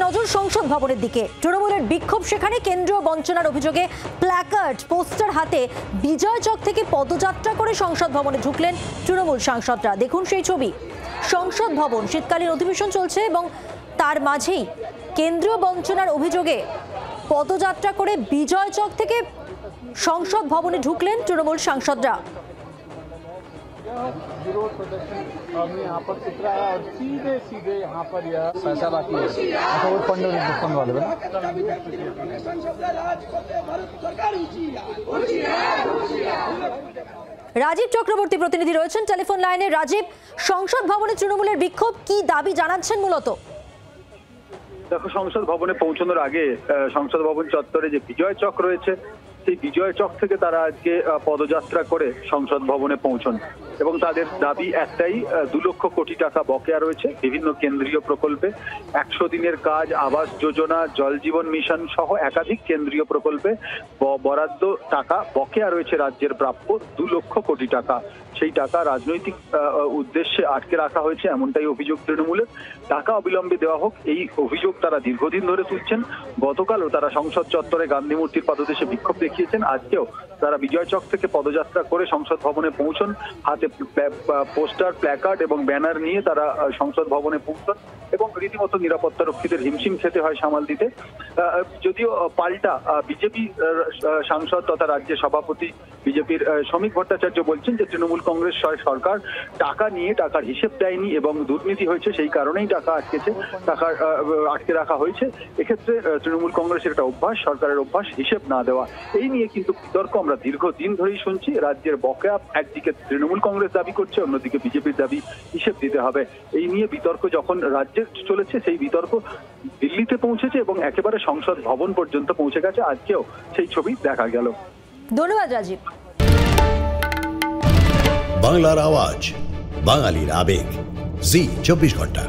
নজর সংসদ ভবনের দিকে। তৃণমূলের বিক্ষোভ সেখানে। কেন্দ্রীয় বঞ্চনার অভিযোগে প্ল্যাকার্ড পোস্টার হাতে বিজয় চক থেকে পদযাত্রা করে সংসদ ভবনে ঢুকলেন তৃণমূল সাংসদরা। দেখুন সেই ছবি। সংসদ ভবন, শীতকালীন অধিবেশন চলছে এবং তার মাঝেই কেন্দ্রীয় বঞ্চনার অভিযোগে পদযাত্রা করে বিজয় চক থেকে সংসদ ভবনে ঢুকলেন তৃণমূল সাংসদরা। विरोध प्रदर्शन हमने यहाँ पर उतराया और सीधे सीधे यहाँ पर यह फैसला किया। अच्छा वो फंड वाले রাজীব চক্রবর্তী প্রতিনিধি রয়েছেন টেলিফোন লাইনে। রাজীব, সংসদ ভবনে তৃণমূলের বিক্ষোভ, কি দাবি জানাচ্ছেন মূলত? দেখো, সংসদ ভবনে পৌঁছানোর আগে সংসদ ভবন চত্বরে যে বিজয় চক রয়েছে, সেই বিজয় চক থেকে তারা আজকে পদযাত্রা করে সংসদ ভবনে পৌঁছন এবং তাদের দাবি একটাই, 2 লক্ষ কোটি টাকা বকেয়া রয়েছে বিভিন্ন কেন্দ্রীয় প্রকল্পে। 100 দিনের কাজ, আবাস যোজনা, জল জীবন মিশন সহ একাধিক কেন্দ্রীয় প্রকল্পে বরাদ্দ টাকা বকেয়া রয়েছে রাজ্যের প্রাপ্য 2 লক্ষ কোটি টাকা। সেই টাকা রাজনৈতিক উদ্দেশ্যে আটকে রাখা হয়েছে, এমনটাই অভিযোগ তৃণমূলের। টাকা অবিলম্বে দেওয়া হোক, এই অভিযোগ তারা দীর্ঘদিন ধরে তুলছেন। গতকালও তারা সংসদ চত্বরে গান্ধী মূর্তির পাদদেশে বিক্ষোভ দেখিয়েছেন। আজকেও তারা বিজয় চক থেকে পদযাত্রা করে সংসদ ভবনে পৌঁছন। হাতে পোস্টার, প্ল্যাকার্ড এবং ব্যানার নিয়ে তারা সংসদ ভবনে পৌঁছন এবং রীতিমতো নিরাপত্তা রক্ষীদের হিমশিম খেতে হয় সামাল দিতে। যদিও পাল্টা বিজেপি সাংসদ তথা রাজ্যের সভাপতি বিজেপির শ্রমিক ভট্টাচার্য বলছেন যে তৃণমূল কংগ্রেস সরকার টাকা নিয়ে টাকার হিসেব দেয়নি এবং দুর্নীতি হয়েছে, সেই কারণেই টাকা আটকে রাখা হয়েছে। এক্ষেত্রে তৃণমূল কংগ্রেসের একটা অভ্যাস, সরকারের অভ্যাস হিসেব না দেওয়া। এই নিয়ে কিন্তু বিতর্ক আমরা দীর্ঘদিন ধরেই শুনছি। রাজ্যের বকেয়া একদিকে তৃণমূল কংগ্রেস দাবি করছে, অন্যদিকে বিজেপির দাবি হিসেব দিতে হবে। এই নিয়ে বিতর্ক যখন রাজ্যে চলেছে, সেই বিতর্ক দিল্লিতে পৌঁছেছে এবং একেবারে সংসদ ভবন পর্যন্ত পৌঁছে গেছে। আজকেও সেই ছবি দেখা গেল। ধন্যবাদ রাজীব। বাংলার আওয়াজ, বাঙালির আবেগ, জি 24 ঘন্টা।